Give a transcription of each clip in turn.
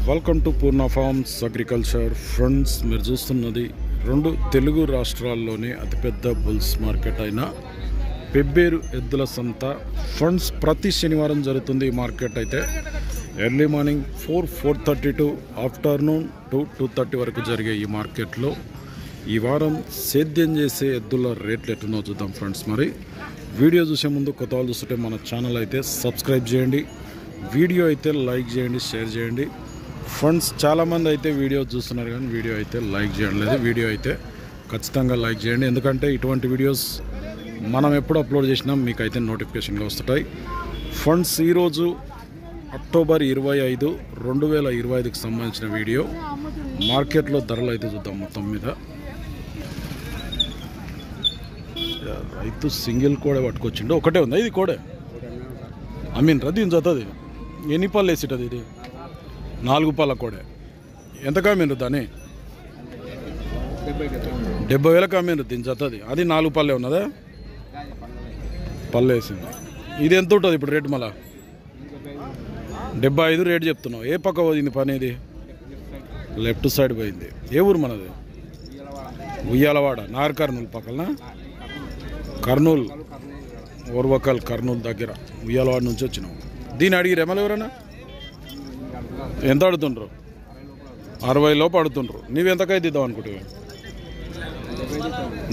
Welcome to Purna forms agriculture friends. మీరు చూస్తున్నది రెండు తెలుగు రాష్ట్రాల్లోనే అతిపెద్ద బుల్స్ మార్కెట్ అయిన పెబ్బేరు ఎద్దుల సంత ఫ్రెండ్స్. ప్రతి శనివారం జరుగుతుంది ఈ మార్కెట్. అయితే ఎర్లీ మార్నింగ్ 4:30 టు ఆఫ్టర్నూన్ 2:30 వరకు జరిగే ఈ మార్కెట్లో ఈ వారం సేద్యం చేసే ఎద్దుల రేట్లు ఎట్టునో చూద్దాం ఫ్రెండ్స్. మరి వీడియో చూసే ముందు కొత్త వాళ్ళు చూస్తుంటే మన ఛానల్ అయితే సబ్స్క్రైబ్ చేయండి, వీడియో అయితే లైక్ చేయండి, షేర్ చేయండి ఫ్రెండ్స్. చాలామంది అయితే వీడియో చూస్తున్నారు కానీ వీడియో అయితే లైక్ చేయడం లేదు. వీడియో అయితే ఖచ్చితంగా లైక్ చేయండి, ఎందుకంటే ఇటువంటి వీడియోస్ మనం ఎప్పుడు అప్లోడ్ చేసినా మీకైతే నోటిఫికేషన్గా వస్తుంటాయి ఫ్రెండ్స్. ఈరోజు అక్టోబర్ 25, 2025కి సంబంధించిన వీడియో. మార్కెట్లో ధరలు అయితే చూద్దాం. మొత్తం మీద రైతు సింగిల్ కోడే పట్టుకొచ్చిండు. ఒకటే ఉందా ఇది కోడే? దీని చదువుతుంది. ఎన్ని పళ్ళు వేసిటది ఇది? 4 పళ్ళ కోడే. ఎంతకు అమ్మిండ్రు దాన్ని? 70,000కి అమ్మిండ్రు దీని చదువుతుంది. అది 4 పళ్ళే ఉన్నదా? పళ్ళు వేసింది. ఇది ఎంత ఉంటుంది ఇప్పుడు రేటు? మళ్ళా 75 రేటు చెప్తున్నావు. ఏ పక్క పోయింది పని? ఇది లెఫ్ట్ సైడ్ పోయింది. ఏ ఊరు మనది? ఉయ్యాలవాడ, నార్ కర్నూలు పక్కన. కర్నూలు, ఓర్వకల్ కర్నూలు దగ్గర ఉయ్యాలవాడ నుంచి వచ్చినావు. దీన్ని అడిగి రెమలు ఎవరైనా ఎంత అడుగుతుండ్రు? 60 లోపు అడుగుతుండ్రు. నువ్వెంతకైతే ఇద్దాం అనుకుంటావు?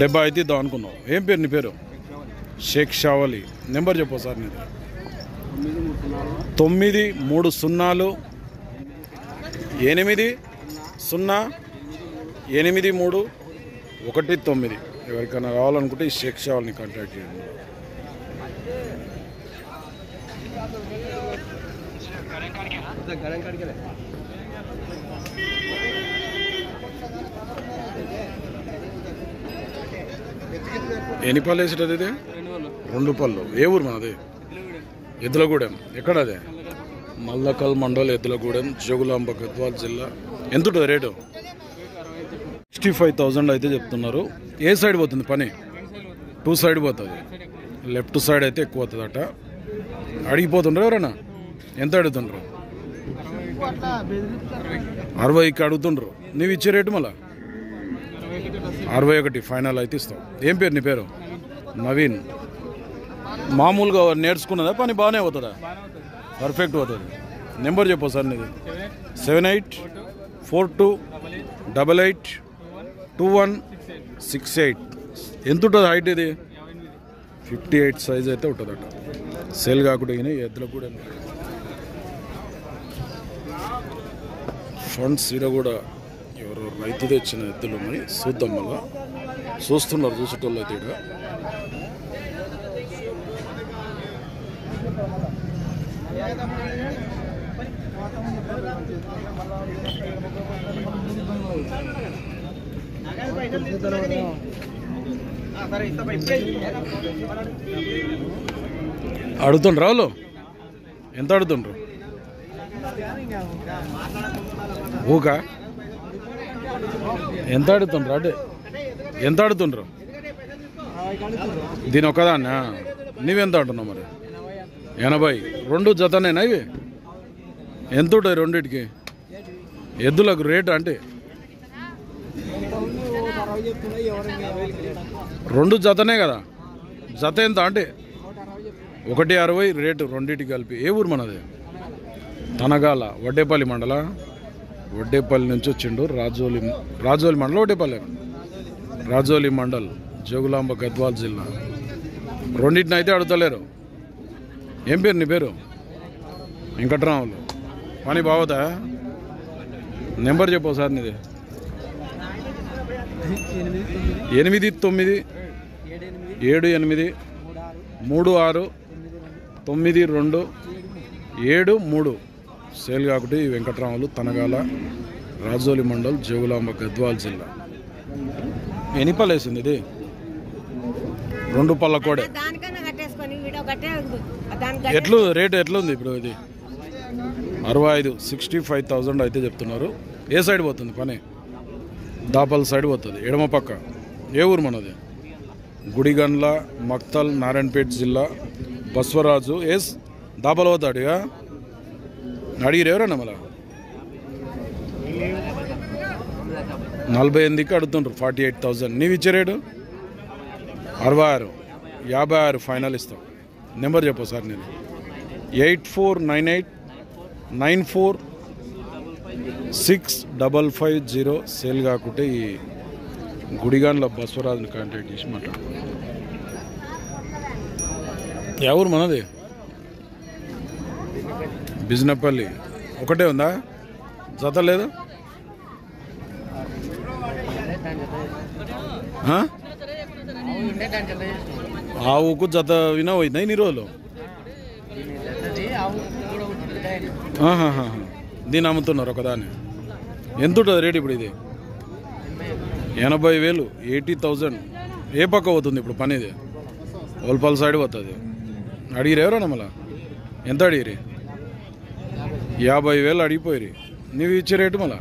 70 అయితే ఇద్దాం అనుకున్నావు. ఏం పేరు నీ పేరు? షేక్ షావలి. నెంబర్ చెప్పు సార్ నీది. 90308319. ఎవరికైనా కావాలనుకుంటే ఈ షేక్ షావల్ని కాంటాక్ట్ చేయండి. ఎన్ని పళ్ళు వేసేటది ఇది? 2 పళ్ళు. ఏ ఊరు మనది? ఎద్దులగూడెం. ఎక్కడ అదే? మల్లకల్ మండల్, ఎద్దులగూడెం, జోగులాంబ, గద్వాల్ జిల్లా. ఎంత ఉంటుంది రేటు? 65,000 అయితే చెప్తున్నారు. ఏ సైడ్ పోతుంది పని? 2 సైడ్ పోతుంది. లెఫ్ట్ సైడ్ అయితే ఎక్కువ అవుతుంది అట. అడిగిపోతుండ్రు ఎవరన్నా? ఎంత అడుగుతుండ్రు? 60కి అడుగుతుండ్రు. నువ్వు ఇచ్చే రేటు మళ్ళా 61 ఫైనల్ అయితే ఇస్తావు. ఏం పేరు నీ పేరు? నవీన్. మామూలుగా నేర్చుకున్నదా పని? బాగానే అవుతుందా? పర్ఫెక్ట్ అవుతుంది. నెంబర్ చెప్పు సార్ నీది. 7842882168. ఎంత ఉంటుంది హైట్? ఇది 58 సైజ్ అయితే ఉంటుందట. సేల్ కాకుండా ఎద్దులకు కూడా ఫండ్స్ ఈడ కూడా ఎవరో రైతు తెచ్చిన ఎద్దులు ఉన్నాయి. చూద్దాం మళ్ళా. చూస్తున్నారు చూసేటోళ్ళు అయితే ఈడ. అడుగుతుండ్రు వాళ్ళు? ఎంత అడుగుతుండ్రు? ఊక ఎంత అడుగుతుండ్రు? అంటే ఎంత అడుగుతుండ్రు? దీని ఒక్కదాన్నా? నువ్వెంత అంటున్నావు మరి? 80. 2 జతనేనా ఇవి? ఎంత ఉంటుంది రెండింటికి? ఎద్దులకు రేటు అంటే 2 జతనే కదా? జత ఎంత అంటే 160 రేటు రెండింటికి కలిపి. ఏ ఊరు మనది? తనగాల, వడ్డేపల్లి మండల. వడ్డేపల్లి నుంచి వచ్చిండు. రాజోలి మండలం, వడ్డేపల్లి రాజోలి మండల్, జోగులాంబ, గద్వాల్ జిల్లా. రెండింటిని అయితే అడుగుతలేరు. ఏం పేరు నీ పేరు? వెంకట్రాములు. పని బాగుతా? నెంబర్ చెప్పు సార్ నీది. 8978369273. సేల్ కాకుండా ఈ వెంకట్రాములు, తనగాల, రాజోలి మండల్, జోగులాంబ, గద్వాల్ జిల్లా. ఎన్ని పళ్ళు వేసింది ఇది? 2 పళ్ళ కోడే. ఎట్లు రేటు ఎట్లుంది ఇప్పుడు? ఇది 65, 65,000 అయితే చెప్తున్నారు. ఏ సైడ్ పోతుంది పని? దాపల్ సైడ్ పోతుంది, ఎడమ పక్క. ఏ ఊరు మనది? గుడిగండ్ల, మక్తల్, నారాయణపేట జిల్లా. బస్వరాజు. దాపల్ పోతాడు ఇక. అడిగిరు ఎవరన్నా మళ్ళా? 48కి అడుగుతుండ్రు 48,000. నీవు ఇచ్చే రేటు 66, 56 ఫైనల్ ఇస్తాం. నెంబర్ చెప్పు సార్. నేను 8498946550. సేల్ కాకుంటే ఈ గుడిగాన్ల బస్వరాజుని కాంటాక్ట్ చేసి మాట్లాడు. ఎవరు మనది? బిజినపల్లి ఒకటే ఉందా? జత లేదు? ఆవుకు జత వినా పోయిందా ఇన్ని రోజులు? దీన్ని అమ్ముతున్నారు ఒకదాన్ని. ఎంత ఉంటుంది రేట్ ఇప్పుడు? ఇది 80,000, 80,000. ఏ పక్క పోతుంది ఇప్పుడు పని? ఇది ఓల్పల్ సైడ్ పోతుంది. అడిగిరు ఎవరన్నా మళ్ళా? ఎంత అడిగిరి? 50,000 అడిగిపోయి. నువ్వు ఇచ్చే రేటు మళ్ళా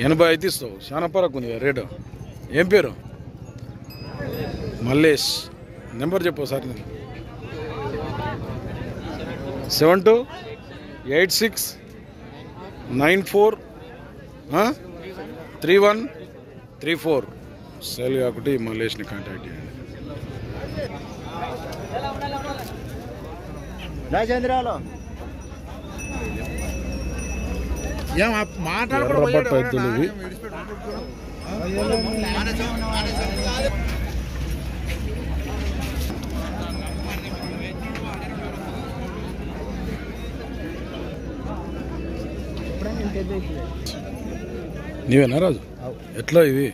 80 అయితే ఇస్తావు. చాలా పరకు ఉంది రేటు. ఏం పేరు? మల్లేష్. నెంబర్ చెప్పు సార్. నేను 7286943134. సేల్ కాబట్టి మల్లేష్ని కాంటాక్ట్ చేయండి. ఎర్రపట్ట ఎద్దులు ఇవి. నీవేనా రాజు? ఎట్లా ఇవి?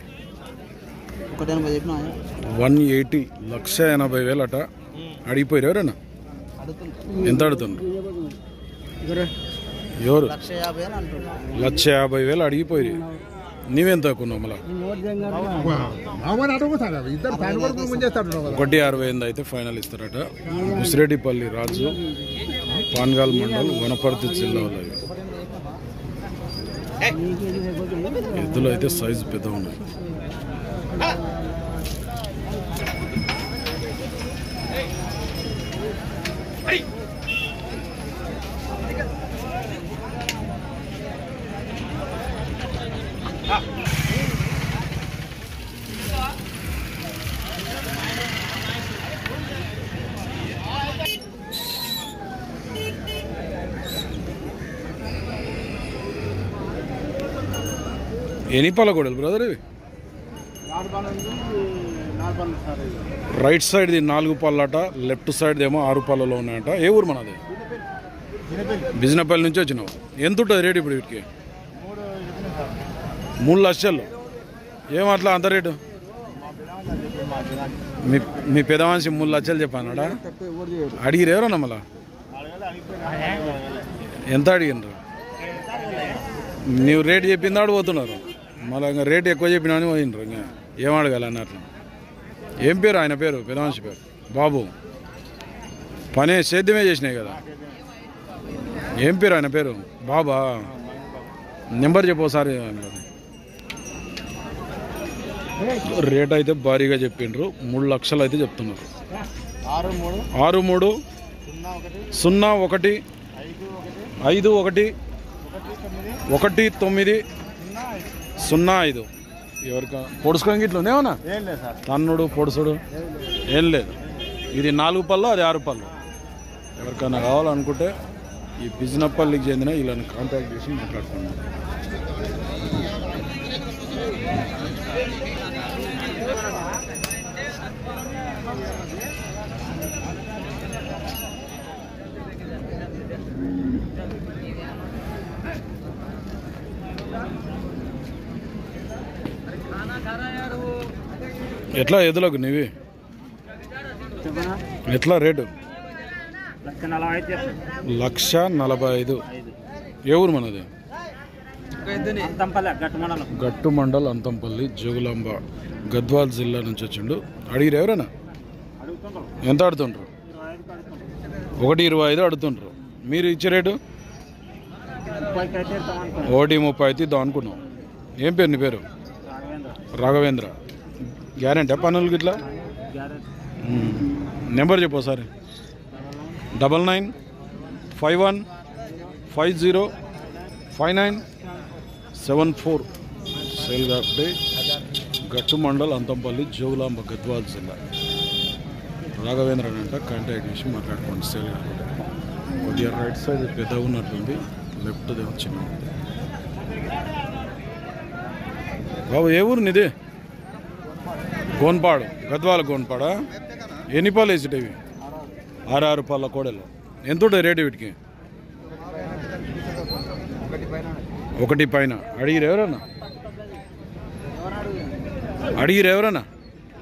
180, 1,80,000 అట. అడిగిపోయారు ఎవరన్నా? ఎంత అడుగుతున్నారు? ఎవరు? 1,50,000 అడిగిపోయి. నీవెంత కొన్నావు మళ్ళా? 1,68,000 అయితే ఫైనల్ ఇస్తారట. ముసిరెడ్డిపల్లి రాజు, పాన్గాల్ మండల్, వనపర్తి జిల్లా. ఎద్దులు అయితే సైజు పెద్ద ఉన్నాయి. ఎన్ని పాల గొడవలు బ్రదర్ ఇవి? రైట్ సైడ్ది 4 పాలట, లెఫ్ట్ సైడ్ది ఏమో 6 పాలలో ఉన్నాయట. ఏ ఊరు మనది? బిజినపల్లి నుంచి వచ్చినావు. ఎంత ఉంటుంది రేటు ఇప్పుడు వీటికి? 3 లక్షలు. ఏం అట్లా అంత రేటు? మీ పెదవాన్సి 3 లక్షలు చెప్పానాడా? అడిగిరు ఎవరన్నా మళ్ళా? ఎంత అడిగినారు? నీవు రేటు చెప్పింది ఆడిపోతున్నారు. మళ్ళీ ఇంకా రేటు ఎక్కువ చెప్పినా అని పోయినరు. ఇంకా ఏం అడగాలి అన్నట్లు. ఏం పేరు ఆయన పేరు? పెదవాన్సి పేరు బాబు. పని సేద్యమే చేసినాయి కదా. ఏం పేరు ఆయన పేరు? బాబా. నెంబర్ చెప్పు ఒకసారి. రేట్ అయితే భారీగా చెప్పిండ్రు. 3 లక్షలు అయితే చెప్తున్నారు. 63511905. ఎవరికా పొడుచుకొని గిట్లు ఉన్నాయేమన్నా? తన్నుడు పొడుసుడు ఏం లేదు. ఇది 4 పళ్ళు, అది 6 పళ్ళు. ఎవరికైనా కావాలనుకుంటే ఈ బిజినపల్లికి చెందిన వీళ్ళని కాంటాక్ట్ చేసి మాట్లాడుకున్నాను. ఎట్లా ఎదులకు నీవి? ఎట్లా రేటు? 1,45,000. ఏ ఊరు మనది? గట్టు మండల్, అంతంపల్లి, జోగులాంబ, గద్వాల్ జిల్లా నుంచి వచ్చిండు. అడిగిరు ఎవరైనా? ఎంత అడుగుతుండ్రు? 1,25 అడుగుతుండ్రు. మీరు ఇచ్చే రేటు? 1,30 అయితే ఇద్దాం అనుకున్నాం. ఏం పేరు నీ పేరు? రాఘవేంద్ర. గ్యారెంటీ పనులకి ఇట్లా? నెంబర్ చెప్పు ఒకసారి. 9951505974. సేల్ కాబట్టి గట్టు మండల్ అంతంపల్లి జోగులాంబ గద్వాల్ జిల్లా రాఘవేంద్ర అంట కాంటాక్ట్ చేసి మాట్లాడుకోండి. సేల్ కాబట్టి కొద్దిగా రైట్ సైడ్ పెద్ద ఉన్నట్లుంది, లెఫ్ట్ దేమో చిన్న ఉంది. బాబు ఏ ఊరు నిది? గోన్పాడు, గద్వాల గోన్పాడా? ఎన్ని పాలు వేసేటివి? 6 పాల కోడలు. ఎంత ఉంటుంది రేటు వీటికి? 1 పైన. అడిగిరు ఎవరన్నా?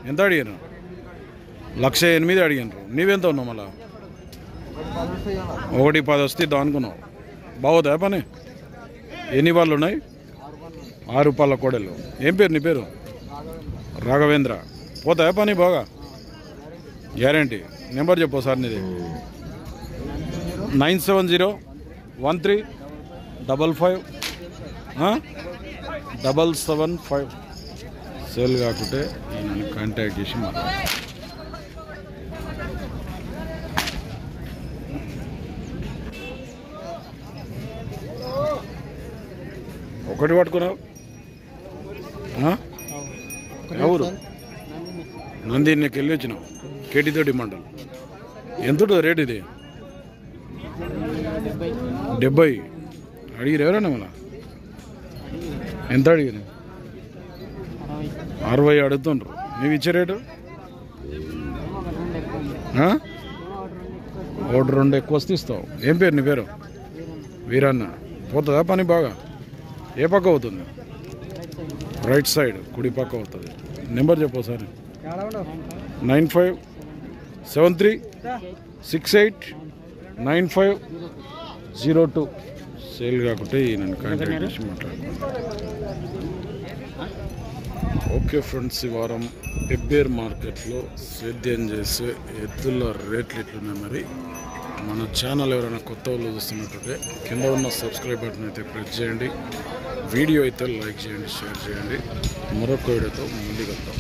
ఎంత అడిగారు? 1,08,000 అడిగినారు. నీవెంత ఉన్నావు? మళ్ళా 1,10,000 వస్తే ఇద్దాం అనుకున్నావు. బాగుందా పని? ఎన్ని వాళ్ళు ఉన్నాయి? 6 పాల కోడలు. ఏం పేరు నీ పేరు? రాఘవేంద్ర. పోతాయా పని బాగా? గ్యారంటీ. నెంబర్ చెప్పు సార్ నీది. 9701355575. సేల్ కాకుంటే నన్ను కాంటాక్ట్ చేసి మాట్లాడు. ఒకటి పట్టుకున్నావు? ఎవరు? నందికి వెళ్ళి వచ్చినావు. కేటీతోటి మండల్. ఎంత ఉంటుంది రేట్ ఇది? 70. అడిగిరు ఎవరన్నా? మళ్ళా ఎంత అడిగారు? 60 అడుగుతుండ్రు. నువ్వు ఇచ్చే రేటు? 1-2 ఎక్కువ వస్తే ఇస్తావు. ఏం పేరు నీ పేరు? వీరన్న. పోతుందా పని బాగా? ఏ పక్క అవుతుంది? రైట్ సైడ్ కుడి పక్క అవుతుంది. నెంబర్ చెప్పు సార్. 9573689502. సేల్ కాకుంటే నన్ను కాంటాక్ట్ చేసి మాట్లాడుతున్నాను. ఓకే ఫ్రెండ్స్, ఈ వారం పెబ్బేర్ మార్కెట్లో సేద్యం చేసే ఎద్దుల రేట్లు ఎట్లున్నాయి మరి మన ఛానల్ ఎవరైనా కొత్త వాళ్ళు చూస్తున్నట్లయితే కింద ఉన్న సబ్స్క్రైబ్ బటన్ అయితే ప్రెస్ చేయండి. వీడియో అయితే లైక్ చేయండి, షేర్ చేయండి. మరొక వీడియోతో ముందుకు వెళ్తాం.